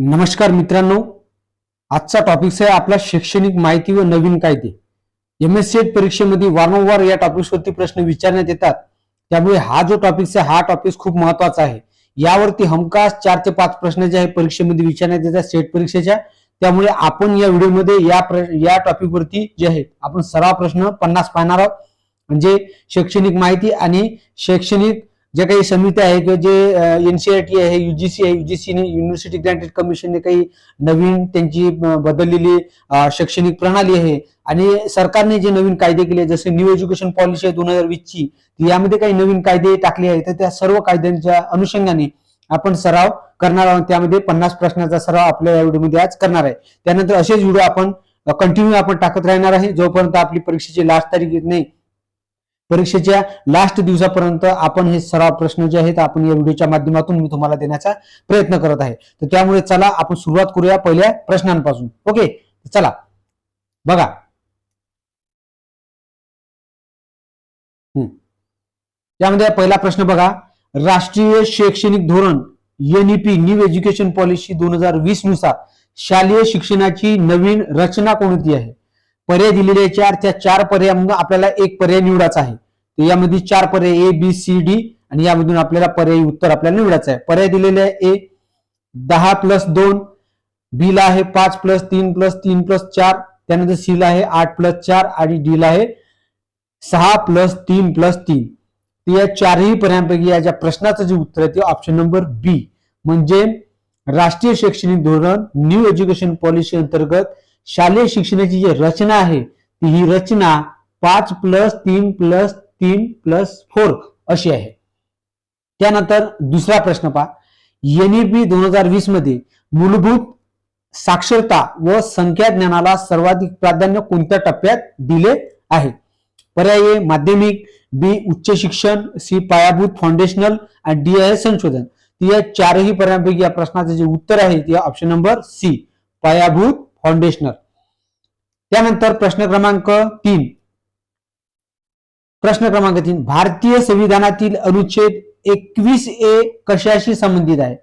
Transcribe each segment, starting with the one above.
नमस्कार मित्रांनो, आजचा टॉपिक आहे आपला शैक्षणिक माहिती व नवीन कायदे. MSc परीक्षेमध्ये वारंवार या टॉपिक्सवरती प्रश्न विचारण्यात येतात. त्यामुळे हा जो टॉपिक आहे हा टॉपिक खूप महत्वाचा आहे. यावरती हमखास 4 ते 5 प्रश्न जे आहे परीक्षेमध्ये विचारण्यात येतात सेट परीक्षेच्या. त्यामुळे आपण या व्हिडिओमध्ये या टॉपिक वरती जे आहे आपण सराव प्रश्न 50 पाहणार आहोत. म्हणजे शैक्षणिक माहिती आणि शैक्षणिक जे काही समिती आहे किंवा जे NCERT आहे, UGC आहे, UGC ने युनिव्हर्सिटी ग्रँटेड कमिशनने काही नवीन त्यांची बदललेली शैक्षणिक प्रणाली आहे आणि सरकारने जे नवीन कायदे केले जसे न्यू एज्युकेशन पॉलिसी आहे 2020 ची, यामध्ये काही नवीन कायदे टाकले आहेत. तर त्या सर्व कायद्यांच्या अनुषंगाने आपण सराव करणार आहोत. त्यामध्ये 50 प्रश्नाचा सराव आपल्या या व्हिडिओमध्ये आज करणार आहे. त्यानंतर असेच व्हिडिओ आपण कंटिन्यू आपण टाकत राहणार आहे जोपर्यंत आपली परीक्षेची लास्ट तारीख येत नाही. परीक्षेच्या लास्ट दिवसापर्यंत आपण हे सराव प्रश्न जे आहेत आपण या व्हिडिओच्या माध्यमातून मी तुम्हाला देण्याचा प्रयत्न करत आहे. तर त्यामुळे चला आपण सुरुवात करूया पहिल्या प्रश्नांपासून. ओके, चला बघा. त्यामध्ये पहिला प्रश्न बघा. राष्ट्रीय शैक्षणिक धोरण NEP न्यू एज्युकेशन पॉलिसी 2020 नुसार शालेय शिक्षणाची नवीन रचना कोणती आहे? पर्याय दिलेले 4. त्या 4 पर्यायामधून आपल्याला एक पर्याय निवडायचा आहे. तर यामध्ये 4 पर्याय A, B, C, D आणि यामधून आपल्याला पर्यायी उत्तर आपल्याला निवडायचं आहे. पर्याय दिलेले आहे A 10+2, B ला आहे 5+3+3+4, त्यानंतर C ला आहे 8+4 आणि D ला आहे 6+3+3. या चारही पर्यायांपैकी या ज्या प्रश्नाचं जे उत्तर आहे ते ऑप्शन नंबर B म्हणजे राष्ट्रीय शैक्षणिक धोरण न्यू एज्युकेशन पॉलिसी अंतर्गत शालेय शिक्षणाची जी रचना आहे ती ही रचना 5+3+3+4 अशी आहे. त्यानंतर दुसरा प्रश्न पहा. NEP 2020 मध्ये मूलभूत साक्षरता व संख्याज्ञानाला सर्वाधिक प्राधान्य कोणत्या टप्प्यात दिले आहे? पर्याय A माध्यमिक, B उच्च शिक्षण, C पायाभूत फाउंडेशनल आणि D आहे संशोधन. या चारही पर्यायांपैकी या प्रश्नाचे जे उत्तर आहे ते ऑप्शन नंबर C पायाभूत फाउंडेशनल. त्यानंतर प्रश्न क्रमांक 3. भारतीय संविधानातील अनुच्छेद 21A कशाशी संबंधित आहे?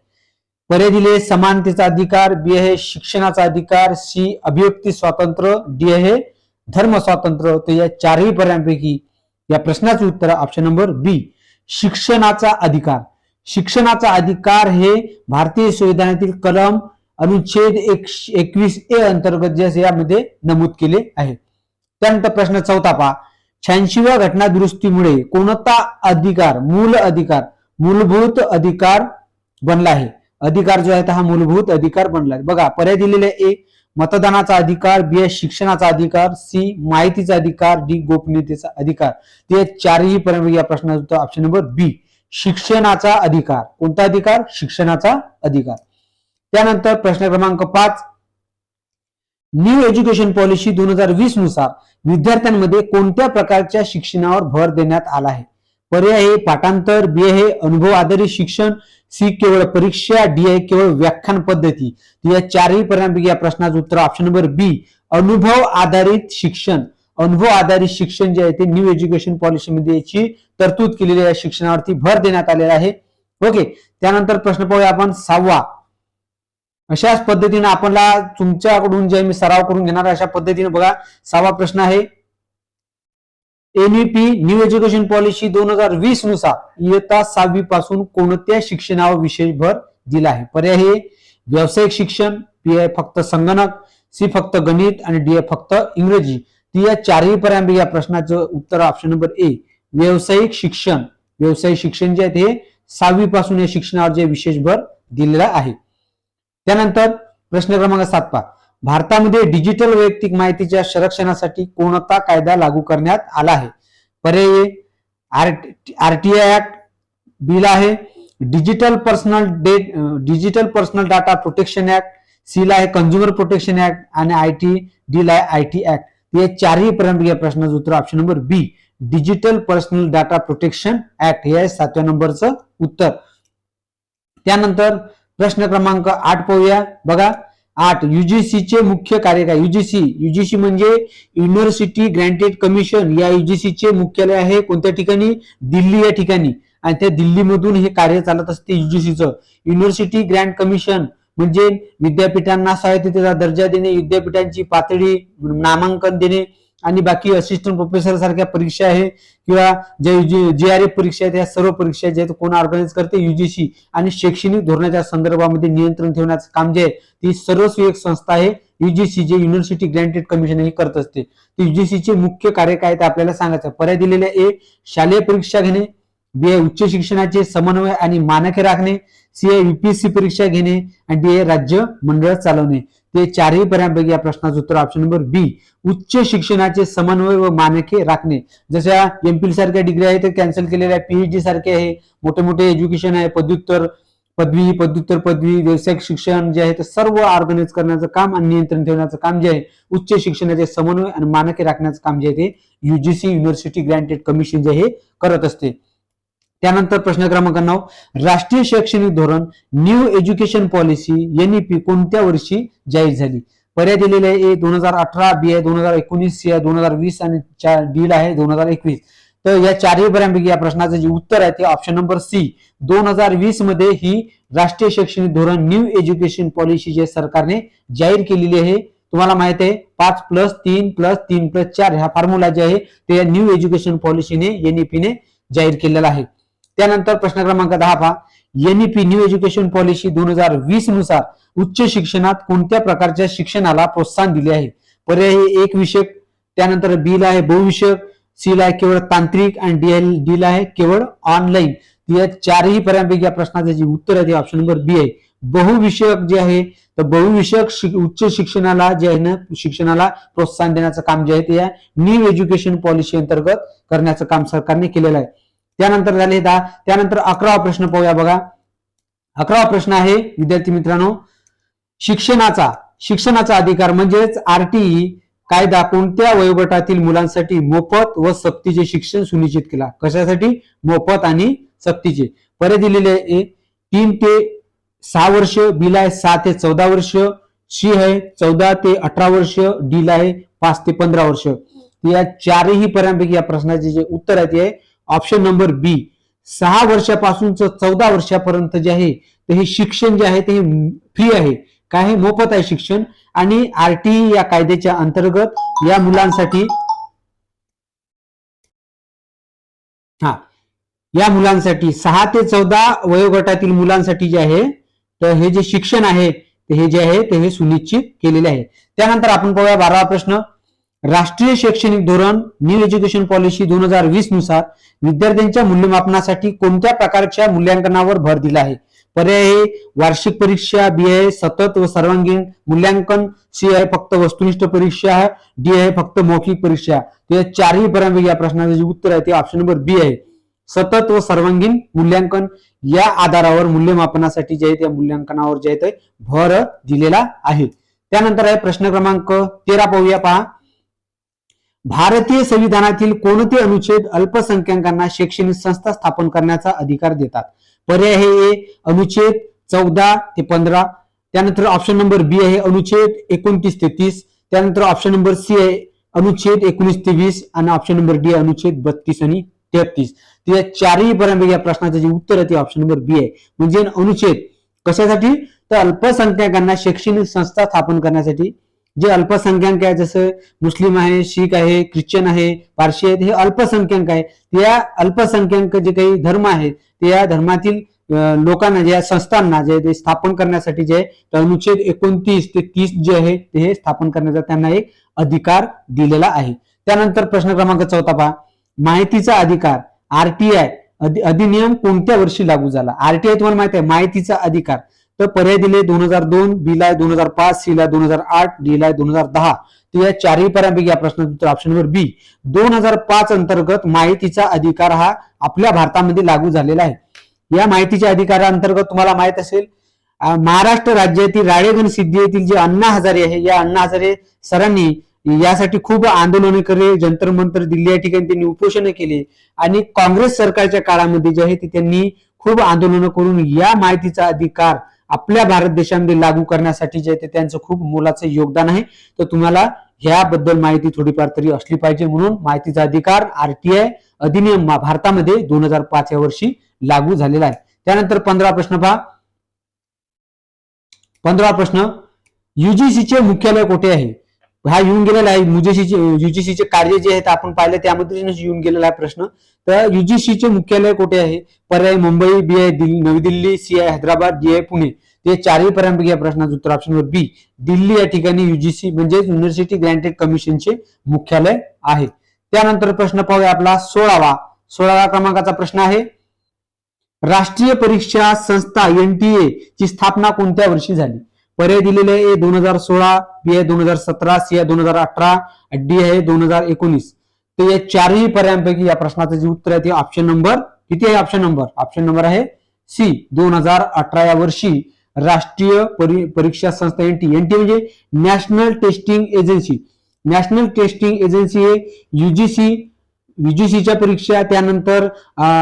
पर्याय दिले समानतेचा अधिकार, B आहे शिक्षणाचा अधिकार, C अभिव्यक्ती स्वातंत्र्य, D आहे धर्म स्वातंत्र्य. तर या चारही पर्यायांपैकी या प्रश्नाचे उत्तर ऑप्शन नंबर B शिक्षणाचा अधिकार. शिक्षणाचा अधिकार हे भारतीय संविधानातील कलम अनुच्छेद 21A अंतर्गत जे यामध्ये नमूद केले आहे. त्यानंतर प्रश्न 4 पहा. 86व्या घटना दुरुस्तीमुळे कोणता अधिकार मूलभूत अधिकार बनला आहे? अधिकार जो आहे हा मूलभूत अधिकार बनला आहे. बघा पर्याय दिलेले A मतदानाचा अधिकार, B शिक्षणाचा अधिकार, C माहितीचा अधिकार, D गोपनीयतेचा अधिकार. ते चारही पर्याय या प्रश्नाचं उत्तर ऑप्शन नंबर B शिक्षणाचा अधिकार. कोणता अधिकार? शिक्षणाचा अधिकार. त्यानंतर प्रश्न क्रमांक 5. न्यू एज्युकेशन पॉलिसी 2020 नुसार विद्यार्थ्यांमध्ये कोणत्या प्रकारच्या शिक्षणावर भर देण्यात आला आहे? पर्याय आहे पाठांतर, B आहे अनुभव आधारित शिक्षण, C केवळ परीक्षा, D आहे केवळ व्याख्यान पद्धती. या चारही पर्यायांपैकी या प्रश्नाचं उत्तर ऑप्शन नंबर B अनुभव आधारित शिक्षण. अनुभव आधारित शिक्षण जे आहे ते न्यू एज्युकेशन पॉलिसीमध्ये याची तरतूद केलेली आहे, शिक्षणावरती भर देण्यात आलेला आहे. ओके, त्यानंतर प्रश्न पाहूया आपण 6वा. अशाच पद्धतीने आपल्याला तुमच्याकडून जे मी सराव करून घेणार अशा पद्धतीने बघा. 6वा प्रश्न आहे. NEP न्यू एज्युकेशन पॉलिसी 2020 नुसार इयत्ता 6वी पासून कोणत्या शिक्षणावर विशेष भर दिला आहे? पर्याय हे व्यावसायिक शिक्षण, B आहे फक्त संगणक, C फक्त गणित आणि D आहे फक्त इंग्रजी. या चारही पर्यायांपैकी या प्रश्नाचं उत्तर ऑप्शन नंबर A व्यावसायिक शिक्षण. व्यावसायिक शिक्षण जे आहे ते 6वी पासून या शिक्षणावर जे विशेष भर दिलेला आहे. त्यानंतर प्रश्न क्रमांक 7 पहा. भारतामध्ये डिजिटल वैयक्तिक माहितीच्या संरक्षणासाठी कोणता कायदा लागू करण्यात आला आहे? पर्याय RTI ऍक्ट, B ला आहे digital personal data protection act, C ला आहे कंझ्युमर प्रोटेक्शन ऍक्ट आणि D ला आहे IT ऍक्ट. या चारही पर्यायांपैकी प्रश्नाचं उत्तर option number B digital personal data protection act हे आहे 7व्या नंबरचं उत्तर. त्यानंतर प्रश्न क्रमांक 8 पाहूया. बघा 8 UGC चे मुख्य कार्य काय? UGC म्हणजे युनिव्हर्सिटी ग्रँटेड कमिशन. या UGC चे मुख्यालय आहे कोणत्या ठिकाणी? दिल्ली या ठिकाणी. आणि त्या दिल्लीमधून हे कार्य चालत असते UGC चं. युनिव्हर्सिटी ग्रँट कमिशन म्हणजे विद्यापीठांना स्वायत्ततेचा दर्जा देणे, विद्यापीठांची पातळी नामांकन देणे आणि बाकी असिस्टंट प्रोफेसर सारख्या परीक्षा आहे किंवा जे GRF परीक्षा आहेत, या सर्व परीक्षा जे आहेत कोण ऑर्गनाइज करते, UGC. आणि शैक्षणिक धोरणाच्या संदर्भामध्ये नियंत्रण ठेवण्याचं काम जे आहे ती सर्वस्वी एक संस्था आहे UGC, जे युनिव्हर्सिटी ग्रँटेड कमिशन हे करत असते. UGC चे मुख्य कार्य काय ते आपल्याला सांगायचं. पर्याय दिलेले A शालेय परीक्षा घेणे, B उच्च शिक्षणाचे समन्वय आणि मानके राखणे, C UPSC परीक्षा घेणे आणि D राज्य मंडळ चालवणे. ते चारही पर्यायांपैकी या प्रश्नाचं उत्तर ऑप्शन नंबर B उच्च शिक्षणाचे समन्वय व मानके राखणे. जशा MPhil सारख्या डिग्री आहेत ते कॅन्सल केलेल्या, PhD सारखे आहे, मोठे मोठे एज्युकेशन आहे, पदव्युत्तर पदवी, व्यावसायिक शिक्षण जे आहे ते सर्व ऑर्गनाइज करण्याचं काम आणि नियंत्रण ठेवण्याचं काम जे आहे, उच्च शिक्षणाचे समन्वय आणि मानके राखण्याचं काम जे आहे ते UGC युनिव्हर्सिटी ग्रँटेड कमिशन जे हे करत असते. त्यानंतर प्रश्न क्रमांक 9, राष्ट्रीय शैक्षणिक धोरण न्यू एज्युकेशन पॉलिसी NEP कोणत्या वर्षी जाहीर झाली. पर्याय दिलेले आहे A 2018, B आहे 2019, C आहे 2020 आणि D आहे 2021. तर या चारही पर्यायांपैकी या प्रश्नाचं जे उत्तर आहे ते ऑप्शन नंबर C 2020 मध्ये ही राष्ट्रीय शैक्षणिक धोरण न्यू एज्युकेशन पॉलिसी जे सरकारने जाहीर केलेली आहे. तुम्हाला माहित आहे 5+3+3+4 हा फॉर्म्युला जे आहे ते न्यू एज्युकेशन पॉलिसीने NEP ने जाहीर केलेला आहे. त्यानंतर प्रश्न क्रमांक 10 पहा, NEP न्यू एज्युकेशन पॉलिसी 2020 नुसार उच्च शिक्षणात कोणत्या प्रकारच्या शिक्षणाला प्रोत्साहन दिले आहे. पर्याय हे एक विषयक, त्यानंतर B ला आहे बहुविषयक, C ला आहे केवळ तांत्रिक आणि D ला आहे केवळ ऑनलाईन. या चारही पर्यायांपैकी या प्रश्नाचे जे उत्तर आहे ते ऑप्शन नंबर B आहे बहुविषयक जे आहे. तर बहुविषयक उच्च शिक्षणाला जे आहे ना शिक्षणाला प्रोत्साहन देण्याचं काम जे आहे ते या न्यू एज्युकेशन पॉलिसी अंतर्गत करण्याचं काम सरकारने केलेलं आहे. त्यानंतर झाले 10. त्यानंतर 11वा प्रश्न पाहूया बघा. 11वा प्रश्न आहे विद्यार्थी मित्रांनो, शिक्षणाचा अधिकार म्हणजेच RTE कायदा कोणत्या वयोगटातील मुलांसाठी मोफत व सक्तीचे शिक्षण सुनिश्चित केला. कशासाठी? मोफत आणि सक्तीचे. पर्याय दिलेले आहे 3 ते 6 वर्ष, B ला आहे 6 ते 14 वर्ष, C आहे 14 ते 18 वर्ष, D ला आहे 5 ते 15 वर्ष. या चारही पर्यायांपैकी या प्रश्नाचे जे उत्तर आहे ते ऑप्शन नंबर B 6 वर्षापासूनच 14 वर्षापर्यंत जे आहे ते हे शिक्षण जे आहे ते फ्री आहे. काय आहे? मोफत आहे शिक्षण. आणि RTE या कायद्याच्या अंतर्गत या मुलांसाठी या मुलांसाठी 6 ते 14 वयोगटातील मुलांसाठी जे आहे तर हे जे शिक्षण आहे ते हे जे आहे ते हे सुनिश्चित केलेले आहे. त्यानंतर आपण पाहूया 12वा प्रश्न, राष्ट्रीय शैक्षणिक धोरण न्यू एज्युकेशन पॉलिसी 2020 नुसार विद्यार्थ्यांच्या मूल्यमापनासाठी कोणत्या प्रकारच्या मूल्यांकनावर भर दिला आहे. पर्याय आहे वार्षिक परीक्षा, B आहे सतत व सर्वांगीण मूल्यांकन, C आहे फक्त वस्तुनिष्ठ परीक्षा, D आहे फक्त मौखिक परीक्षा. या चारही पर्यायांपैकी या प्रश्नाचे जे उत्तर आहे ते ऑप्शन नंबर B आहे सतत व सर्वांगीण मूल्यांकन. या आधारावर मूल्यमापनासाठी जे आहे त्या मूल्यांकनावर जे आहे ते भर दिलेला आहे. त्यानंतर आहे प्रश्न क्रमांक 13 पाहूया पहा, भारतीय संविधानातील कोणते अनुच्छेद अल्पसंख्याकांना शैक्षणिक संस्था स्थापन करण्याचा अधिकार देतात. पर्याय हे अनुच्छेद 14 ते 15, त्यानंतर ऑप्शन नंबर B आहे अनुच्छेद 29 ते 30, त्यानंतर ऑप्शन नंबर C आहे अनुच्छेद 19 ते 20 आणि ऑप्शन नंबर D अनुच्छेद 32 आणि 33. या चारही पर्यायांपैकी या प्रश्नाचे जे उत्तर आहे ते ऑप्शन नंबर B आहे. म्हणजे अनुच्छेद कशासाठी? तर अल्पसंख्याकांना शैक्षणिक संस्था स्थापन करण्यासाठी. जे अल्पसंख्याक आहे जसं मुस्लिम आहे, शीख आहे, ख्रिश्चन आहे, पारशी आहेत, हे अल्पसंख्याक आहे. या अल्पसंख्याक जे काही धर्म आहेत ते या धर्मातील लोकांना ज्या संस्थांना जे ते स्थापन करण्यासाठी जे अनुच्छेद 29 ते 30 जे आहे ते स्थापन करण्याचा त्यांना एक अधिकार दिलेला आहे. त्यानंतर प्रश्न क्रमांक 14 पहा, माहितीचा अधिकार RTI अधिनियम कोणत्या वर्षी लागू झाला. RTI तुम्हाला माहिती आहे माहितीचा अधिकार. तर पर्याय दिले 2002, B ला 2005, C ला 2008, D ला 2010. तर या चारही पर्यायांपैकी या प्रश्नाचं उत्तर ऑप्शन नंबर B 2005 अंतर्गत माहितीचा अधिकार हा आपल्या भारतामध्ये लागू झालेला आहे. या माहितीच्या अधिकारांतर्गत तुम्हाला माहित असेल महाराष्ट्र राज्यातील राळेगण सिद्धी येथील जे अण्णा हजारे आहे या अण्णा हजारे सरांनी यासाठी खूप आंदोलने केले, जंतर मंतर दिल्ली या ठिकाणी त्यांनी उपोषण केले आणि काँग्रेस सरकारच्या काळामध्ये जे आहे ते त्यांनी खूप आंदोलनं करून या माहितीचा अधिकार आपल्या भारत देशामध्ये लागू करण्यासाठी जे ते त्यांचं खूप मोलाचं योगदान आहे. तर तुम्हाला याबद्दल माहिती थोडीफार तरी असली पाहिजे. म्हणून माहितीचा अधिकार RTI अधिनियम भारतामध्ये 2005 या वर्षी लागू झालेला आहे. त्यानंतर 15 प्रश्न पहा, 15वा प्रश्न, युजीसीचे मुख्यालय कुठे आहे? हा येऊन गेलेला आहे. युजीसीचे कार्य जे आहेत आपण पाहिलं त्यामध्ये येऊन गेलेला आहे प्रश्न. तर युजीसीचे मुख्यालय कुठे आहे? पर्याय मुंबई, बी आहे नवी दिल्ली, सी आहे हैदराबाद, डी आहे पुणे. ते चारही पर्यंत या प्रश्नाचं उत्तर ऑप्शन नंबर बी दिल्ली या ठिकाणी युजीसी म्हणजे युनिव्हर्सिटी ग्रँटेड कमिशनचे मुख्यालय आहे. त्यानंतर प्रश्न पाहूया आपला 16वा क्रमांकाचा प्रश्न आहे, राष्ट्रीय परीक्षा संस्था एनटीए ची स्थापना कोणत्या वर्षी झाली? पर्याय दिलेले आहे 2016, बी आहे 2017, सी आहे 2018, डी आहे 2019. तर या चारही पर्यायांपैकी या प्रश्नाचं जे उत्तर आहे ते ऑप्शन नंबर किती आहे? ऑप्शन नंबर आहे सी 2018 या वर्षी राष्ट्रीय परीक्षा संस्था एनटीए म्हणजे national testing agency. National testing agency हे युजीसीच्या परीक्षा, त्यानंतर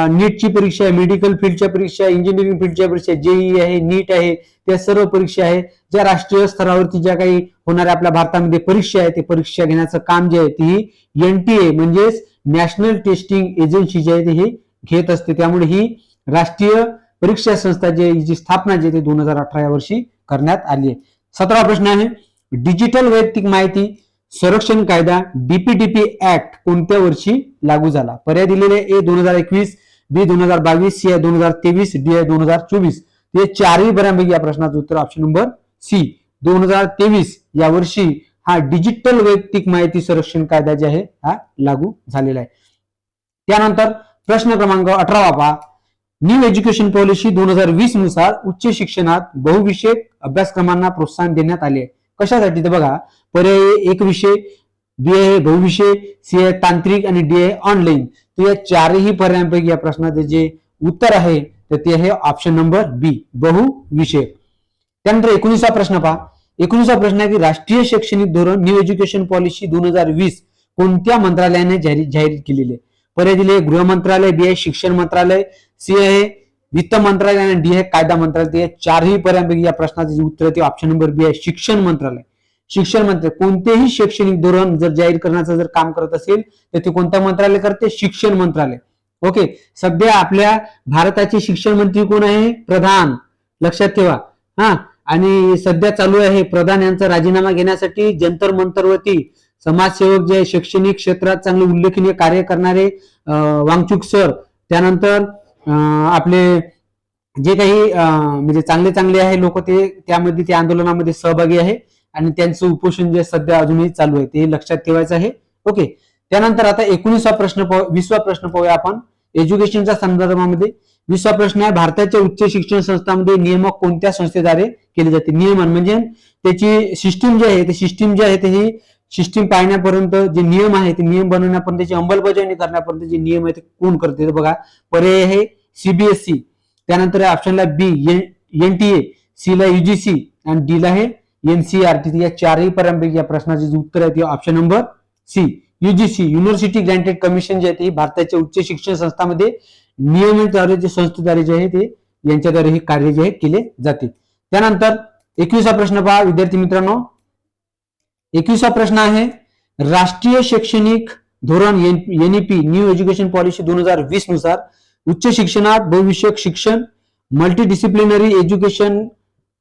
नीटची परीक्षा, मेडिकल फील्डच्या परीक्षा, इंजिनिअरिंग फील्डच्या परीक्षा, जेईई आहे, नीट आहे, त्या सर्व परीक्षा आहे ज्या राष्ट्रीय स्तरावरती ज्या काही होणाऱ्या आपल्या भारतामध्ये परीक्षा आहे ते परीक्षा घेण्याचं काम जे आहे ती एनटीए म्हणजेच नॅशनल टेस्टिंग एजन्सी जे आहे हे घेत असते. त्यामुळे ही राष्ट्रीय परीक्षा संस्था जी स्थापना जी 2018 या वर्षी करण्यात आली आहे. 17वा प्रश्न आहे, डिजिटल वैयक्तिक माहिती संरक्षण कायदा डीपीडीपी ऍक्ट कोणत्या वर्षी लागू झाला? पर्याय दिलेले ए 2021, बी 2022, सी 2023, डी 2024. हे चारही पर्यायांपैकी या प्रश्नाचं उत्तर ऑप्शन नंबर सी 2023 या वर्षी हा डिजिटल वैयक्तिक माहिती संरक्षण कायदा जे आहे हा लागू झालेला आहे. त्यानंतर प्रश्न क्रमांक 18वा पहा, न्यू एज्युकेशन पॉलिसी 2020 नुसार उच्च शिक्षणात बहुविषयक अभ्यासक्रमांना प्रोत्साहन देण्यात आले आहे. कशासाठी? तर बघा, पर्याय एक विषय, बी आहे बहुविषय, सी आहे तांत्रिक आणि डी आहे ऑनलाईन. तर या चारही पर्यायांपैकी या प्रश्नाचे जे उत्तर आहे तर ते आहे ऑप्शन नंबर बी बहुविषय. त्यानंतर 19वा प्रश्न पहा. 19वा प्रश्न आहे की राष्ट्रीय शैक्षणिक धोरण न्यू एज्युकेशन पॉलिसी 2020 कोणत्या मंत्रालयाने जाहीर केलेले आहे? पर्याय दिले गृह मंत्रालय, बी आहे शिक्षण मंत्रालय, सी आहे वित्त मंत्रालय आणि डी आहे कायदा मंत्रालय. या चारही पर्यायांपैकी या प्रश्नाचे जे उत्तर आहे ते ऑप्शन नंबर बी आहे शिक्षण मंत्रालय. शिक्षण मंत्रालय कोणतेही शैक्षणिक धोरण जर जाहीर करण्याचं जर काम करत असेल तर ते कोणतं मंत्रालय करते? शिक्षण मंत्रालय. ओके, सध्या आपल्या भारताचे शिक्षण मंत्री कोण आहे? प्रधान. लक्षात ठेवा. आणि सध्या चालू आहे प्रधान यांचा राजीनामा घेण्यासाठी जंतर मंतरवरती समाजसेवक जे शैक्षणिक क्षेत्रात चांगले उल्लेखनीय कार्य करणारे वांगचुक सर, त्यानंतर आपले जे काही म्हणजे चांगले आहे लोक ते त्यामध्ये त्या आंदोलनामध्ये सहभागी आहे आणि त्यांचं उपोषण जे सध्या अजूनही चालू आहे ते लक्षात ठेवायचं आहे. ओके, त्यानंतर आता 20वा प्रश्न पाहूया आपण एज्युकेशनच्या संदर्भामध्ये. 20वा प्रश्न आहे, भारताच्या उच्च शिक्षण संस्थांमध्ये नियामक कोणत्या संस्थेद्वारे केले जाते? नियमन म्हणजे त्याची सिस्टीम जी आहे ते ही सिस्टीम पाहण्यापर्यंत जे नियम आहे ते नियम बनवण्यापर्यंत त्याची अंमलबजावणी करण्यापर्यंत जे नियम आहे ते कोण करते? बघा, पर्याय आहे सीबीएसई, त्यानंतर ऑप्शनला बी एनटीए, सी ला युजीसी आणि डी ला आहे एनसीईआरटी. या चारही पर्यायांपैकी या प्रश्नाचे जे उत्तर आहे ते option number C UGC university granted commission जे आहे ते भारताच्या उच्च शिक्षण संस्थांमध्ये नियमितद्वारे जे संस्थेद्वारे जे आहे ते यांच्याद्वारे हे कार्य जे आहे केले जाते. त्यानंतर 21वा प्रश्न पहा विद्यार्थी मित्रांनो. 21वा प्रश्न आहे, राष्ट्रीय शैक्षणिक धोरण एनईपी न्यू एज्युकेशन पॉलिसी 2020 नुसार उच्च शिक्षणात बहुविषयक शिक्षण मल्टीडिसिप्लिनरी एज्युकेशन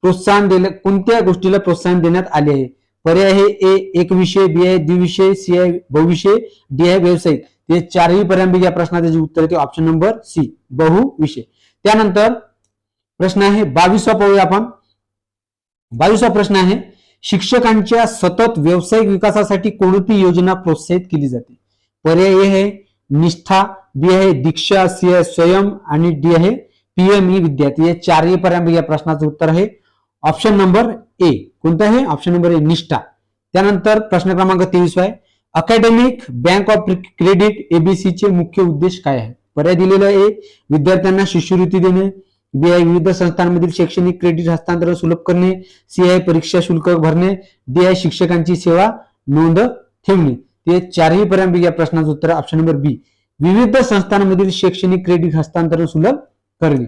प्रोत्साहन कोणत्या गोष्टीला प्रोत्साहन देण्यात आले आहे? पर्याय आहे ए एक विषय, बी आहे द्विविषय, सी आहे बहुविषय, डी आहे व्यावसायिक. हे चारही पर्यायांपैकी या प्रश्नाचे जे उत्तर आहे ते ऑप्शन नंबर सी बहुविषय. त्यानंतर प्रश्न आहे 22वा पाहूया आपण. 22वा प्रश्न आहे, शिक्षकांच्या सतत व्यावसायिक विकासासाठी कोणती योजना प्रोत्साहित केली जाते? पर्याय ए आहे निष्ठा, बी आहे दीक्षा, सी आहे स्वयं आणि डी आहे पीएमई विद्यार्थी. या चारही पर्यायांपैकी या प्रश्नाचं उत्तर आहे ऑप्शन नंबर ए. कोणतं आहे? ऑप्शन नंबर ए निष्ठा. त्यानंतर प्रश्न क्रमांक 23 आहे, academic bank of credit ABC चे मुख्य उद्देश काय आहे? पर्याय दिलेला ए विद्यार्थ्यांना शिष्यवृत्ती देणे, बी आहे विविध संस्थांमधील शैक्षणिक क्रेडिट हस्तांतरण सुलभ करणे, सी आहे परीक्षा शुल्क भरणे, डी आहे शिक्षकांची सेवा नोंद ठेवणे. ते चारही पर्यायांपैकी या प्रश्नाचं उत्तर ऑप्शन नंबर बी विविध संस्थांमधील शैक्षणिक क्रेडिट हस्तांतरण सुलभ करणे.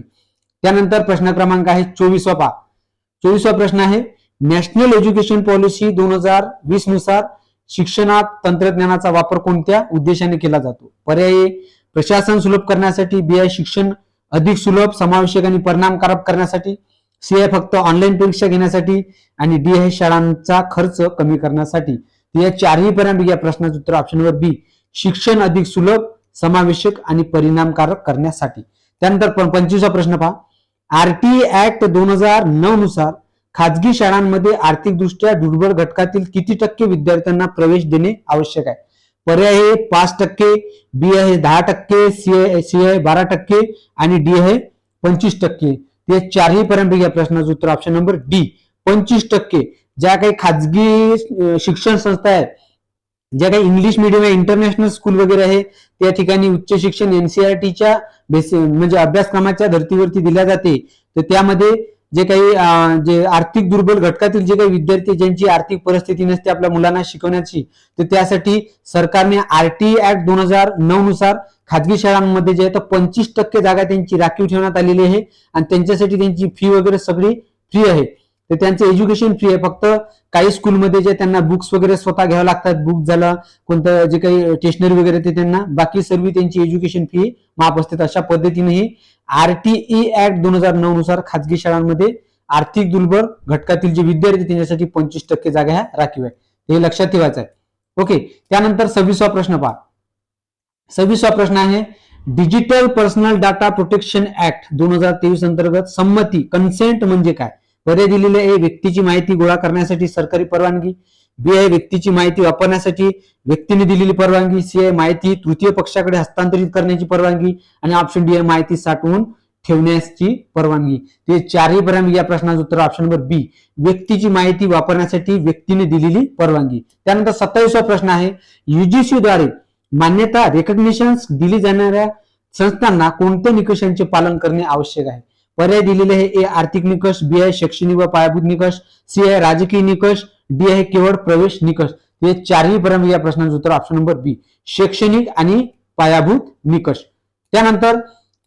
त्यानंतर प्रश्न क्रमांक आहे 24वा पहा. 24वा प्रश्न आहे, नॅशनल एज्युकेशन पॉलिसी 2020 नुसार शिक्षणात तंत्रज्ञानाचा वापर कोणत्या उद्देशाने केला जातो? पर्याय प्रशासन सुलभ करण्यासाठी, बी आहे शिक्षण अधिक सुलभ समावेशक आणि परिणामकारक करण्यासाठी, सी आहे फक्त ऑनलाईन परीक्षा घेण्यासाठी आणि डी आहे शाळांचा खर्च कमी करण्यासाठी. या चारही पर्यायांपैकी या प्रश्नाचं उत्तर ऑप्शन नंबर बी, शिक्षण अधिक सुलभ, समावेशक आणि परिणामकारक करण्यासाठी. त्यानंतर 25वा प्रश्न पहा. आरटीई ऍक्ट 2009 नुसार खाजगी शाळांमध्ये आर्थिकदृष्ट्या दुर्बल घटकातील किती टक्के विद्यार्थ्यांना प्रवेश देणे आवश्यक आहे? पर्याय आहे 5%, बी आहे 10%, सी आहे 12% आणि डी आहे 25%. ते चारही पर्यंत या प्रश्नाचं उत्तर ऑप्शन नंबर डी 25%. ज्या काही खाजगी शिक्षण संस्था आहेत, ज्या काही इंग्लिश मिडियम आहे, इंटरनॅशनल स्कूल वगैरे आहे, त्या ठिकाणी उच्च शिक्षण एनसीईआरटीच्या म्हणजे अभ्यासक्रमाच्या धर्तीवरती दिल्या जाते. तर त्यामध्ये जे काही जे आर्थिक दुर्बल घटकातील जे काही विद्यार्थी ज्यांची आर्थिक परिस्थिती नसते आपल्या मुलांना शिकवण्याची, तर त्यासाठी सरकारने आरटीई ऍक्ट 2009 नुसार खाजगी शाळांमध्ये जे आहे 25% जागा त्यांची राखीव ठेवण्यात आलेली आहे आणि त्यांच्यासाठी त्यांची फी वगैरे सगळी फ्री आहे. तर त्यांचं एज्युकेशन फ्री आहे. फक्त काही स्कूलमध्ये जे त्यांना बुक्स वगैरे स्वतः घ्यावं लागतात, बुक झालं कोणतं जे काही स्टेशनरी वगैरे ते त्यांना, बाकी सर्व त्यांची एज्युकेशन फी माफ असते. अशा पद्धतीने ही आरटीई ऍक्ट 2009 नुसार खाजगी शाळांमध्ये आर्थिक दुर्बल घटकातील जे विद्यार्थी त्यांच्यासाठी 25% जागा ह्या राखीव आहे. हे लक्षात ठेवायचं आहे. ओके. त्यानंतर 26वा प्रश्न पहा. 26वा प्रश्न आहे digital personal data protection act 2023 अंतर्गत संमती कन्सेंट म्हणजे काय? पर्याय दिलेले आहे व्यक्तीची माहिती गोळा करण्यासाठी सरकारी परवानगी, बी आहे व्यक्तीची माहिती वापरण्यासाठी व्यक्तीने दिलेली परवानगी, सी आहे माहिती तृतीय पक्षाकडे हस्तांतरित करण्याची परवानगी आणि ऑप्शन डी आहे माहिती साठवून ठेवण्याची परवानगी. ते चारही पर्याय या प्रश्नाचं उत्तर ऑप्शन नंबर बी, व्यक्तीची माहिती वापरण्यासाठी व्यक्तीने दिलेली परवानगी. त्यानंतर 27वा प्रश्न आहे युजीसी द्वारे मान्यता रेकग्निशन दिली जाणाऱ्या संस्थांना कोणत्या निकषांचे पालन करणे आवश्यक आहे? पर्याय दिलेले आहे ए आर्थिक निकष, बी आहे शैक्षणिक व पायाभूत निकष, सी आहे राजकीय निकष, डी आहे केवळ प्रवेश निकष. हे चारही पर्यंत या प्रश्नाचं उत्तर ऑप्शन नंबर बी, शैक्षणिक आणि पायाभूत निकष. त्यानंतर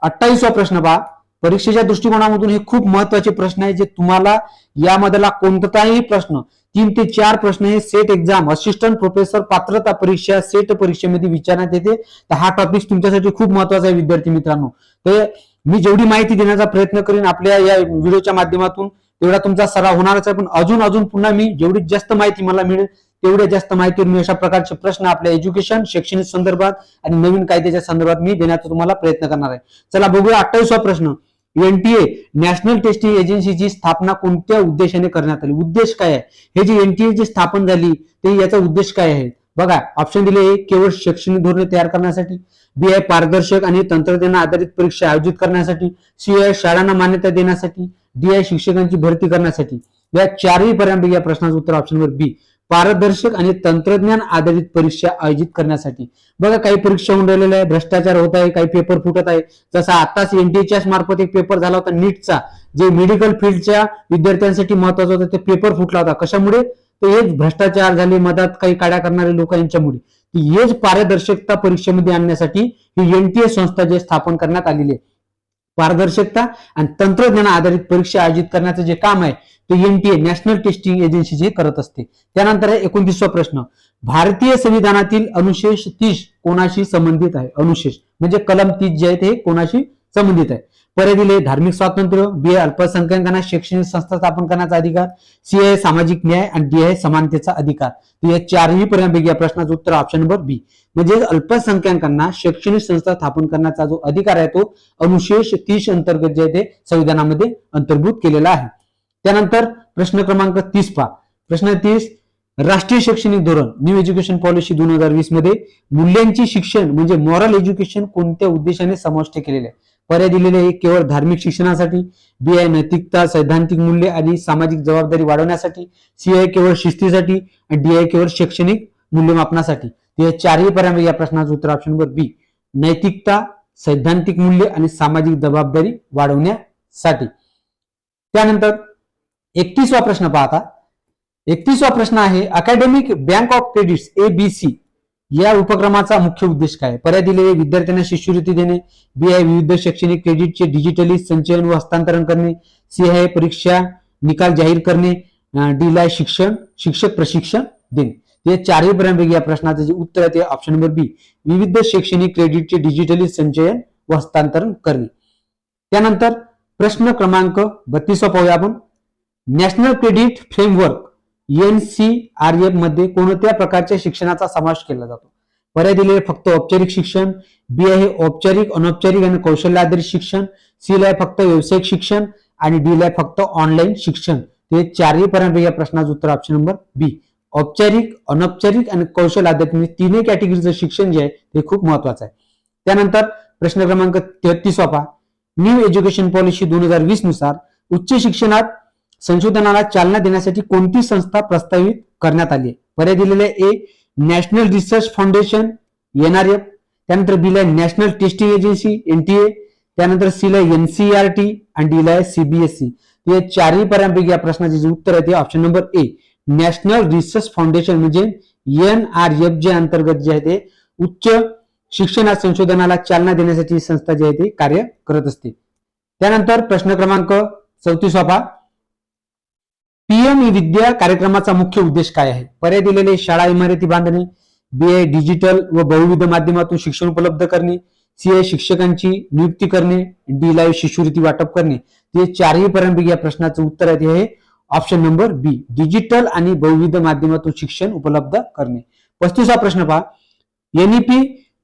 28वा प्रश्न पहा. परीक्षेच्या दृष्टिकोनामधून हे खूप महत्वाचे प्रश्न आहे, जे तुम्हाला यामधला कोणताही प्रश्न 3 ते 4 प्रश्न हे सेट एक्झाम असिस्टंट प्रोफेसर पात्रता परीक्षा सेट परीक्षेमध्ये विचारण्यात येते. तर हा टॉपिक तुमच्यासाठी खूप महत्वाचा आहे विद्यार्थी मित्रांनो. तर मी जेवढी माहिती देण्याचा प्रयत्न करीन आपल्या या व्हिडिओच्या माध्यमातून तेवढा तुमचा सराव होणारच आहे. पण अजून पुन्हा मी जेवढी जास्त माहिती मला मिळेल तेवढ्या जास्त माहितीवर मी अशा प्रकारचे प्रश्न आपल्या एज्युकेशन शैक्षणिक संदर्भात आणि नवीन कायद्याच्या संदर्भात मी देण्याचा तुम्हाला प्रयत्न करणार आहे. चला बघूया 28वा प्रश्न. एनटीए नॅशनल टेस्टिंग एजन्सीची स्थापना कोणत्या उद्देशाने करण्यात आली? उद्देश काय आहे? हे जी एनटीए जी स्थापन झाली ते याचा उद्देश काय आहे? बघा ऑप्शन दिले आहे केवळ शैक्षणिक धोरणे तयार करण्यासाठी, बी आहे पारदर्शक आणि तंत्रज्ञान आधारित परीक्षा आयोजित करण्यासाठी, सी आहे शाळांना मान्यता देण्यासाठी, डी आहे शिक्षकांची भरती करण्यासाठी. या चारही पर्यायांपैकी या प्रश्नाचं उत्तर ऑप्शन नंबर बी, पारदर्शक आणि तंत्रज्ञान आधारित परीक्षा आयोजित करण्यासाठी. बघा काही परीक्षा होऊन राहिलेल्या आहे, भ्रष्टाचार होत आहे, काही पेपर फुटत आहे. जसा आताच एनटीएच्या मार्फत एक पेपर झाला होता नीटचा, जे मेडिकल फील्डच्या विद्यार्थ्यांसाठी महत्वाचा होता, ते पेपर फुटला होता. कशामुळे? तर हेच भ्रष्टाचार झाले, मधात काही काड्या करणारे लोक यांच्यामुळे. हेच पारदर्शकता परीक्षेमध्ये आणण्यासाठी ही एनटीए संस्था जे स्थापन करण्यात आलेली आहे. पारदर्शकता आणि तंत्रज्ञान आधारित परीक्षा आयोजित करण्याचं जे काम आहे ते एनटीए नॅशनल टेस्टिंग एजन्सी जे करत असते. त्यानंतर आहे 29वा प्रश्न. भारतीय संविधानातील अनुशेष 30 कोणाशी संबंधित आहे? अनुशेष म्हणजे कलम 30 जे आहे ते कोणाशी संबंधित आहे? पर्याय दिले धार्मिक स्वातंत्र्य, बी आहे अल्पसंख्याकांना शैक्षणिक संस्था स्थापन करण्याचा अधिकार, सी आहे सामाजिक न्याय आणि डी आहे समानतेचा अधिकार. या चारही पर्यायांपैकी या प्रश्नाचं उत्तर ऑप्शन नंबर बी, म्हणजे अल्पसंख्याकांना शैक्षणिक संस्था स्थापन करण्याचा जो अधिकार आहे तो अनुशेष 30 अंतर्गत जे आहे ते संविधानामध्ये अंतर्भूत केलेला आहे. त्यानंतर प्रश्न क्रमांक 30 पहा. प्रश्न 30 राष्ट्रीय शैक्षणिक धोरण न्यू एज्युकेशन पॉलिसी 2020 मध्ये मूल्यांची शिक्षण म्हणजे मॉरल एज्युकेशन कोणत्या उद्देशाने समाविष्ट केलेले आहे? पर्याय दिलेले आहे केवळ धार्मिक शिक्षणासाठी, बी आहे नैतिकता सैद्धांतिक मूल्य आणि सामाजिक जबाबदारी वाढवण्यासाठी, सी आहे केवळ शिस्तीसाठी आणि डी आहे केवळ शैक्षणिक मूल्यमापनासाठी. हे चारही पर्याय या प्रश्नाचं उत्तर ऑप्शन नंबर बी, नैतिकता सैद्धांतिक मूल्य आणि सामाजिक जबाबदारी वाढवण्यासाठी. त्यानंतर 31वा प्रश्न पाहता. 31वा प्रश्न आहे academic bank of credits ABC या उपक्रमाचा मुख्य उद्देश काय? पर्याय दिलेले विद्यार्थ्यांना शिष्यवृत्ती देणे, बी आहे विविध शैक्षणिक क्रेडिटचे डिजिटली संचयन व हस्तांतरण करणे, सी आहे परीक्षा निकाल जाहीर करणे, डी ला शिक्षक प्रशिक्षण देणे. हे चारही पर्यायांपैकी या प्रश्नाचे जे उत्तर आहे ते ऑप्शन नंबर बी, विविध शैक्षणिक क्रेडिटचे डिजिटली संचयन व हस्तांतरण करणे. त्यानंतर प्रश्न क्रमांक 32 पाहूया आपण. नॅशनल क्रेडिट फ्रेमवर्क NCRF मध्ये कोणत्या प्रकारच्या शिक्षणाचा समावेश केला जातो? पर्याय दिलेले फक्त औपचारिक शिक्षण, बी आहे औपचारिक, अनौपचारिक आणि कौशल्य आधारित शिक्षण, सी ला आहे फक्त व्यावसायिक शिक्षण आणि डी ला आहे फक्त ऑनलाईन शिक्षण. ते चारही पर्यंत या प्रश्नाचं उत्तर ऑप्शन नंबर बी. औपचारिक, अनौपचारिक आणि कौशल्य आधारित म्हणजे तीनही कॅटेगरीचं शिक्षण जे आहे ते खूप महत्वाचं आहे. त्यानंतर प्रश्न क्रमांक 33 पहा. न्यू एज्युकेशन पॉलिसी 2020 नुसार उच्च शिक्षणात संशोधनाला चालना देण्यासाठी कोणती संस्था प्रस्तावित करण्यात आली? पर्याय दिलेले ए नॅशनल रिसर्च फाउंडेशन NRF, त्यानंतर बी ला नॅशनल टेस्टिंग एजन्सी NTA, त्यानंतर सी ला NCERT आणि डी ला CBSE. हे चारही पर्यंत या प्रश्नाचे जे उत्तर आहे ते option number A national research foundation म्हणजे NRF जे अंतर्गत जे आहे ते उच्च शिक्षणात संशोधनाला चालना देण्यासाठी ही संस्था जी आहे ती कार्य करत असते. त्यानंतर प्रश्न क्रमांक 34 पहा. PM विद्या कार्यक्रमाचा मुख्य उद्देश काय आहे? पर्याय दिलेले शाळा इमारती बांधणे, बी आहे डिजिटल व बहुविध माध्यमातून शिक्षण उपलब्ध करणे, सी आहे शिक्षकांची नियुक्ती करणे, डी ला शिष्यवृत्ती वाटप करणे. ते चारही पर्यंत या प्रश्नाचं उत्तर आहे ते ऑप्शन नंबर बी डिजिटल आणि बहुविध माध्यमातून शिक्षण उपलब्ध करणे. 35 प्रश्न पहा. NEP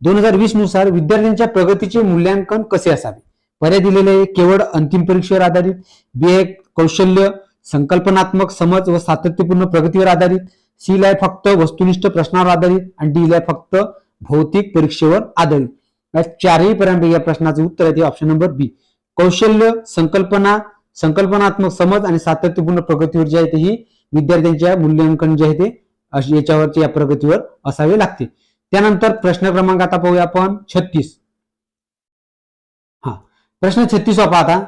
2020 नुसार विद्यार्थ्यांच्या प्रगतीचे मूल्यांकन कसे असावे? पर्याय दिलेले केवळ अंतिम परीक्षेवर आधारित, बी आहे कौशल्य, संकल्पनात्मक समज व सातत्यपूर्ण प्रगतीवर आधारित, सी ला फक्त वस्तुनिष्ठ प्रश्नावर आधारित आणि डी ला फक्त भौतिक परीक्षेवर आधारित. या चारही पर्यंत या प्रश्नाचं उत्तर आहे ते ऑप्शन नंबर बी कौशल्य, संकल्पनात्मक समज आणि सातत्यपूर्ण प्रगतीवर जे आहे ते ही विद्यार्थ्यांच्या मूल्यांकन जे आहे ते याच्यावरती या प्रगतीवर असावे लागते. त्यानंतर प्रश्न क्रमांक आता पाहूया आपण 36. प्रश्न 36 पहा आता.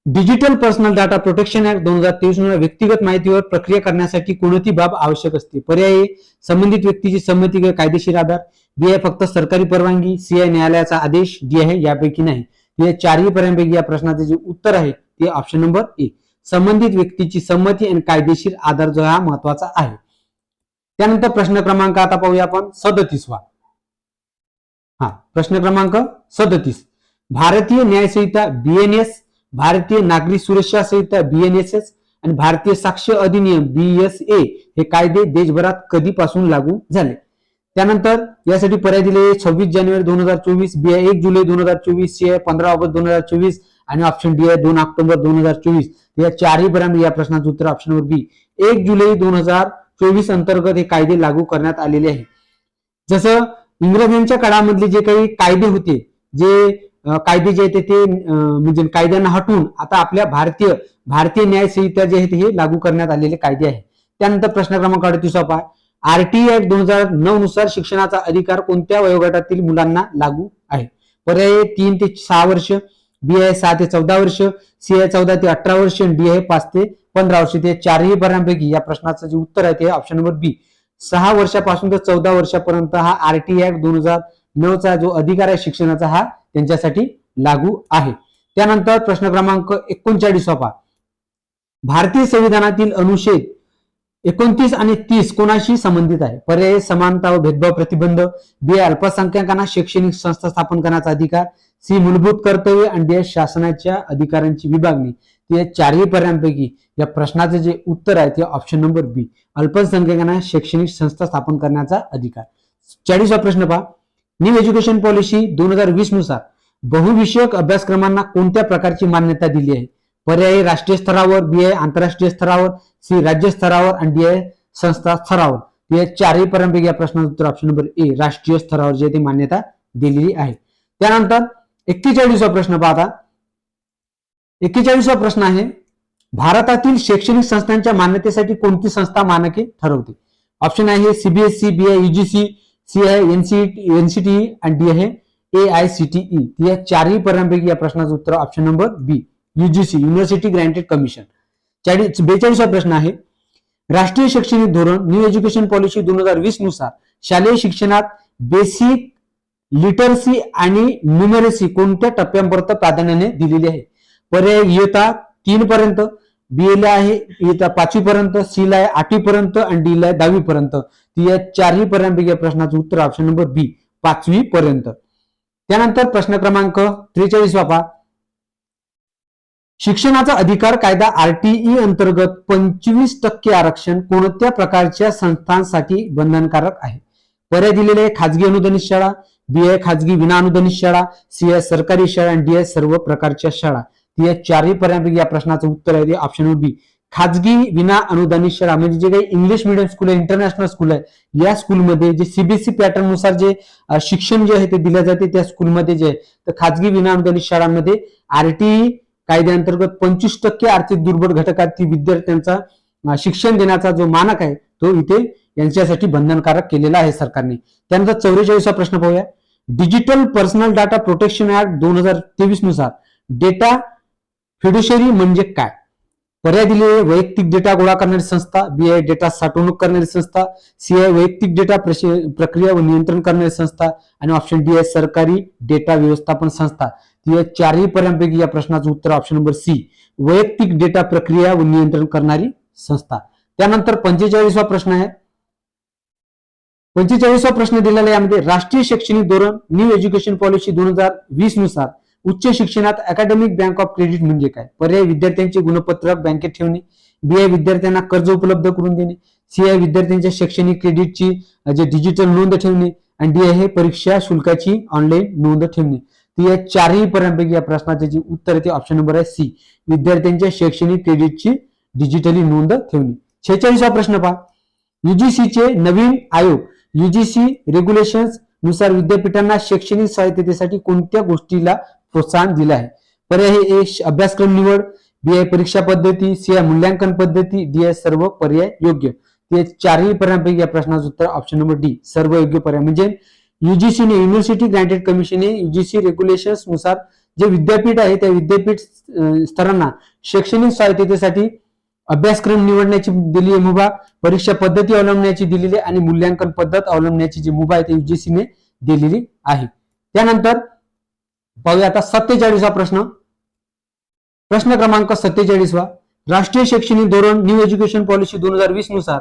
Digital personal data protection act 2023 नुसार व्यक्तिगत माहितीवर प्रक्रिया करण्यासाठी कोणती बाब आवश्यक असते? पर्याय संबंधित व्यक्तीची संमती किंवा कायदेशीर आधार, बी आहे फक्त सरकारी परवानगी, सी आहे न्यायालयाचा आदेश, डी आहे यापैकी नाही. या चारही पर्यंत या प्रश्नाचे जे उत्तर आहे ते ऑप्शन नंबर ए संबंधित व्यक्तीची संमती आणि कायदेशीर आधार जो हा महत्वाचा आहे. त्यानंतर प्रश्न क्रमांक आता पाहूया आपण 37 वा. प्रश्न क्रमांक 37. भारतीय न्याय संहिता BNS, भारतीय नागरी सुरक्षा संहिता BNSS आणि भारतीय साक्ष्य अधिनियम BSA हे कायदे देशभरात कधीपासून लागू झाले? त्यानंतर यासाठी पर्याय दिले 26 जानेवारी 2024, बी आहे 1 जुलै 2024, सी आहे 15 ऑगस्ट 2024 आणि ऑप्शन डी आहे 2 ऑक्टोबर 2024. या चारही पर्यंत या प्रश्नाचं उत्तर ऑप्शन नंबर बी 1 जुलै 2024 अंतर्गत हे कायदे लागू करण्यात आलेले आहे. जसं इंग्रजांच्या काळामधले जे काही कायदे होते, जे कायदे जे आहेत ते म्हणजे कायद्यांना हटवून आता आपल्या भारतीय न्याय संहिता जे आहे हे लागू करण्यात आलेले कायदे आहेत. त्यानंतर प्रश्न क्रमांक 38 पहा. RTI ऍक्ट 2009 नुसार शिक्षणाचा अधिकार कोणत्या वयोगटातील मुलांना लागू आहे? पर्याय 3 ते 6 वर्ष, बी आहे 6 ते 14 वर्ष, सी आहे 14 ते 18 वर्ष, डी आहे 5 ते 15 वर्ष. ते चारही पर्यंतपैकी या प्रश्नाचं जे उत्तर आहे ते ऑप्शन नंबर बी 6 वर्षापासून ते 14 वर्षापर्यंत हा RTI ऍक्ट 2009 चा जो अधिकार आहे शिक्षणाचा हा त्यांच्यासाठी लागू आहे. त्यानंतर प्रश्न क्रमांक 39 पहा. भारतीय संविधानातील अनुच्छेद 29 आणि 30 कोणाशी संबंधित आहे? पर्याय समानता व भेदभाव प्रतिबंध, बी अल्पसंख्याकांना शैक्षणिक संस्था स्थापन करण्याचा अधिकार, सी मूलभूत कर्तव्य आणि डी शासनाच्या अधिकारांची विभागणी. या चारही पर्यंतपैकी या प्रश्नाचे जे उत्तर आहे ते ऑप्शन नंबर बी अल्पसंख्याकांना शैक्षणिक संस्था स्थापन करण्याचा अधिकार. 40वा प्रश्न पहा. न्यू एज्युकेशन पॉलिसी 2020 नुसार बहुविषयक अभ्यासक्रमांना कोणत्या प्रकारची मान्यता दिली आहे? पर्याय राष्ट्रीय स्तरावर, बी आहे आंतरराष्ट्रीय स्तरावर, सी राज्य स्तरावर आणि डी आहे संस्था स्तरावर. या चारही पर्यंत या प्रश्नाचं उत्तर ऑप्शन नंबर ए राष्ट्रीय स्तरावर जे ते मान्यता दिलेली आहे. त्यानंतर 41वा प्रश्न पाहता. 41वा प्रश्न आहे. भारतातील शैक्षणिक संस्थांच्या मान्यतेसाठी कोणती संस्था मानके ठरवते? ऑप्शन आहे CBSE, बी आहे UGC, सी आहे NCTE आणि डी आहे AICTE. या चारही पर्यंतपैकी या प्रश्नाचं उत्तर ऑप्शन नंबर बी UGC युनिव्हर्सिटी ग्रँटेड कमिशन. 42वा प्रश्न आहे. राष्ट्रीय शैक्षणिक धोरण न्यू एज्युकेशन पॉलिसी 2020 नुसार शालेय शिक्षणात बेसिक लिटरसी आणि न्यूमरसी कोणत्या टप्प्यांपर्यंत प्राधान्याने दिलेली आहे? पर्याय इयत्ता 3 पर्यंत, बी ला आहे इयत्ता 5वी पर्यंत, सी ला आहे 8वी पर्यंत आणि डी ला आहे 10वी पर्यंत. या चारही पर्यंत या प्रश्नाचं उत्तर ऑप्शन नंबर बी 5वी पर्यंत. त्यानंतर प्रश्न क्रमांक 43 पहा. शिक्षणाचा अधिकार कायदा आरटीई अंतर्गत 25% आरक्षण कोणत्या प्रकारच्या संस्थांसाठी बंधनकारक आहे? पर्याय दिलेले आहे खाजगी अनुदानित शाळा, बी आहे खाजगी विना अनुदानित शाळा, सी आहे सरकारी शाळा आणि डी आहे सर्व प्रकारच्या शाळा. या चारही पर्यायांपैकी या प्रश्नाचं उत्तर आहे ऑप्शन नंबर बी खाजगी विना अनुदानित शाळा. म्हणजे जे काही इंग्लिश मिडियम स्कूल आहे, इंटरनॅशनल स्कूल आहे, या स्कूलमध्ये जे सीबीएसई पॅटर्न नुसार जे शिक्षण जे आहे ते दिले जाते त्या स्कूलमध्ये जे आहे तर खाजगी विना अनुदानित शाळांमध्ये आरटीई कायद्याअंतर्गत 25% आर्थिक दुर्बल घटकातील विद्यार्थ्यांचा शिक्षण देण्याचा जो मानक आहे तो इथे यांच्यासाठी बंधनकारक केलेला आहे सरकारने. त्यानंतर 44वा प्रश्न पाहूया. Digital personal data protection act 2023 नुसार डेटा फिड्युशरी म्हणजे काय? पर्याय दिलेले वैयक्तिक डेटा गोळा करणारी संस्था, बी आहे डेटा साठवणूक करणारी संस्था, सी आहे वैयक्तिक डेटा प्रक्रिया व नियंत्रण करणारी संस्था आणि ऑप्शन डी आहे सरकारी डेटा व्यवस्थापन संस्था. या चारही पर्यायांपैकी या प्रश्नाचं उत्तर ऑप्शन नंबर सी वैयक्तिक डेटा प्रक्रिया व नियंत्रण करणारी संस्था. त्यानंतर 45वा प्रश्न आहे. 45वा प्रश्न दिलेला आहे यामध्ये राष्ट्रीय शैक्षणिक धोरण न्यू एज्युकेशन पॉलिसी 2020 नुसार उच्च शिक्षणात अकॅडमिक बँक ऑफ क्रेडिट म्हणजे काय? पर्याय विद्यार्थ्यांचे गुणपत्रक बँकेत ठेवणे, बी आहे विद्यार्थ्यांना कर्ज उपलब्ध करून देणे, सी आहे विद्यार्थ्यांच्या शैक्षणिक क्रेडिटची जे डिजिटल नोंद ठेवणे आणि डी आहे परीक्षा शुल्काची ऑनलाईन नोंद ठेवणे. या चारही पर्यायांपैकी या प्रश्नाचे जे उत्तर आहे ते ऑप्शन नंबर आहे सी विद्यार्थ्यांच्या शैक्षणिक क्रेडिटची डिजिटली नोंद ठेवणे. 46वा प्रश्न पहा. युजीसीचे नवीन आयोग युजीसी रेग्युलेशन्स नुसार विद्यापीठांना शैक्षणिक स्वायत्ततेसाठी कोणत्या गोष्टीला प्रोत्साहन दिलं आहे? पर्याय हे अभ्यासक्रम निवड, बी आहे परीक्षा पद्धती, सी आहे मूल्यांकन पद्धती, डी आहे सर्व पर्याय योग्य. ते चारही पर्यायांपैकी या प्रश्नाचं उत्तर ऑप्शन नंबर डी सर्व योग्य पर्याय. म्हणजे युजीसीने युनिव्हर्सिटी ग्रँटेड कमिशनने युजीसी रेग्युलेशन्स नुसार जे विद्यापीठ आहे त्या विद्यापीठ स्तरांना शैक्षणिक स्वायत्ततेसाठी अभ्यासक्रम निवडण्याची दिलेली मुभा, परीक्षा पद्धती अवलंबण्याची दिलेली आणि मूल्यांकन पद्धत अवलंबण्याची जी मुभा आहे ती युजीसीने दिलेली आहे. त्यानंतर पाहूया आता 47वा प्रश्न. प्रश्न क्रमांक 47वा. राष्ट्रीय शैक्षणिक धोरण न्यू एज्युकेशन पॉलिसी 2020 नुसार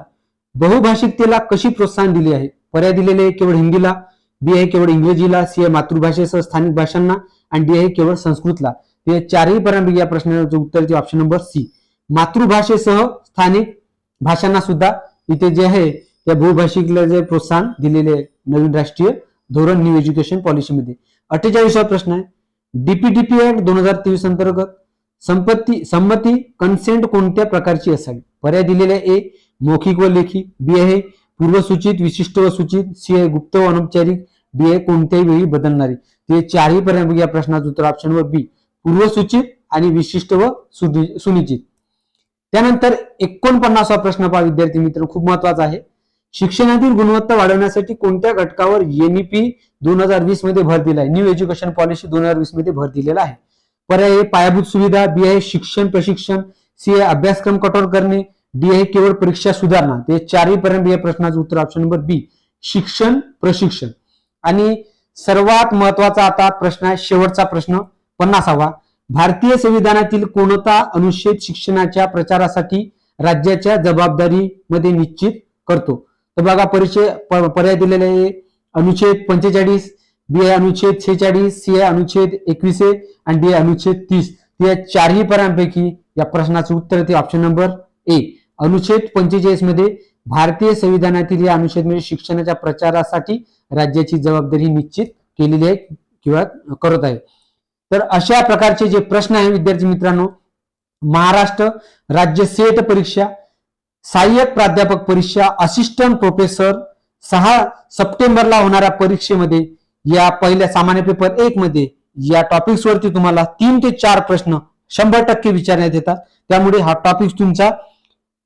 बहुभाषिकतेला कशी प्रोत्साहन दिले आहे? पर्याय दिलेले केवळ हिंदीला, बी आहे केवळ इंग्रजीला, सी आहे मातृभाषेसह स्थानिक भाषांना आणि डी आहे केवळ संस्कृतला. ते चारही पर्यायांपैकी या प्रश्नाचं उत्तर ऑप्शन नंबर सी मातृभाषेसह स्थानिक भाषांना सुद्धा इथे जे आहे त्या बहुभाषिकला जे प्रोत्साहन दिलेले नवीन राष्ट्रीय धोरण न्यू एज्युकेशन पॉलिसीमध्ये. 48वा प्रश्न आहे. डीपीडीपी ऍक्ट 2023 अंतर्गत संमती कन्सेंट कोणत्या प्रकारची असावी? पर्याय दिलेले ए मौखिक व लेखी, बी आहे पूर्वसूचित, विशिष्ट व सूचित, सी आहे गुप्त व अनौपचारिक, डी आहे कोणत्याही वेळी बदलणारी. ते चारही पर्यायांपैकी या प्रश्नाचं उत्तर ऑप्शन नंबर बी पूर्वसूचित आणि विशिष्ट व सुनिश्चित. त्यानंतर 49वा प्रश्न पहा विद्यार्थी मित्र, खूप महत्वाचा आहे. शिक्षणातील गुणवत्ता वाढवण्यासाठी कोणत्या घटकावर एनईपी 2020 मध्ये भर दिला आहे? न्यू एज्युकेशन पॉलिसी 2020 मध्ये भर दिलेला आहे. पर्याय पायाभूत सुविधा, बी आहे शिक्षण प्रशिक्षण, सी आहे अभ्यासक्रम कठोर करणे, डी आहे केवळ परीक्षा सुधारणा. ते चारही पर्यंत या प्रश्नाचं उत्तर ऑप्शन नंबर बी शिक्षण प्रशिक्षण. आणि सर्वात महत्वाचा आता प्रश्न आहे शेवटचा प्रश्न 50वा. भारतीय संविधानातील कोणता अनुच्छेद शिक्षणाच्या प्रचारासाठी राज्याच्या जबाबदारीमध्ये निश्चित करतो? तर बघा पर्याय दिलेले आहे अनुच्छेद 45, बी आहे अनुच्छेद 46, सी आहे अनुच्छेद 21 आणि डी आहे अनुच्छेद 30. या चारही पर्यायांपैकी या प्रश्नाचं उत्तर ते ऑप्शन नंबर ए अनुच्छेद 45 मध्ये भारतीय संविधानातील या अनुच्छेद शिक्षणाच्या प्रचारासाठी राज्याची जबाबदारी निश्चित केलेली आहे किंवा करत आहे. तर अशा प्रकारचे जे प्रश्न आहे विद्यार्थी मित्रांनो, महाराष्ट्र राज्य सेट परीक्षा, सहाय्यक प्राध्यापक परीक्षा, असिस्टंट प्रोफेसर 6 सप्टेंबरला होणाऱ्या परीक्षेमध्ये या पहिल्या सामान्य पेपर 1 मध्ये या टॉपिक्स वरती तुम्हाला 3 ते 4 प्रश्न 100% विचारण्यात येतात. त्यामुळे हा टॉपिक तुमचा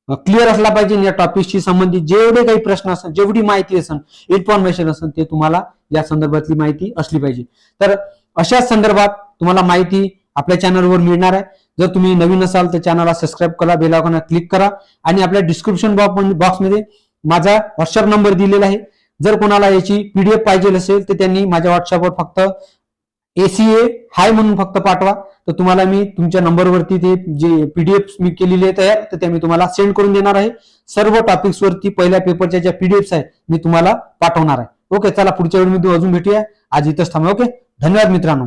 क्लिअर असला पाहिजे. या टॉपिकशी संबंधित जेवढे काही प्रश्न असेल, जेवढी माहिती असेल, इन्फॉर्मेशन असेल, ते तुम्हाला या संदर्भातली माहिती असली पाहिजे. तर अशा संदर्भात तुम्हाला माहिती आपल्या चॅनलवर मिळणार आहे. जर तुम्ही नवीन असाल तर चॅनलला सबस्क्राईब करा, बेल आयकॉनला क्लिक करा आणि आपल्या डिस्क्रिप्शन बॉक्समध्ये माझा व्हॉट्सअप नंबर दिलेला आहे. जर कोणाला याची पीडीएफ पाहिजे असेल तर त्यांनी माझ्या व्हॉट्सअपवर फक्त ACA हाय म्हणून फक्त पाठवा. तर तुम्हाला मी तुमच्या नंबरवरती ते जे पीडीएफ मी केलेली आहे तयार तर त्या मी तुम्हाला सेंड करून देणार आहे. सर्व टॉपिक्स वरती पहिल्या पेपरच्या ज्या पीडीएफ्स आहेत मी तुम्हाला पाठवणार आहे. ओके, चला पुढच्या व्हिडिओमध्ये अजून भेटूया. आज इथंच थांबा. ओके, धन्यवाद मित्रांनो.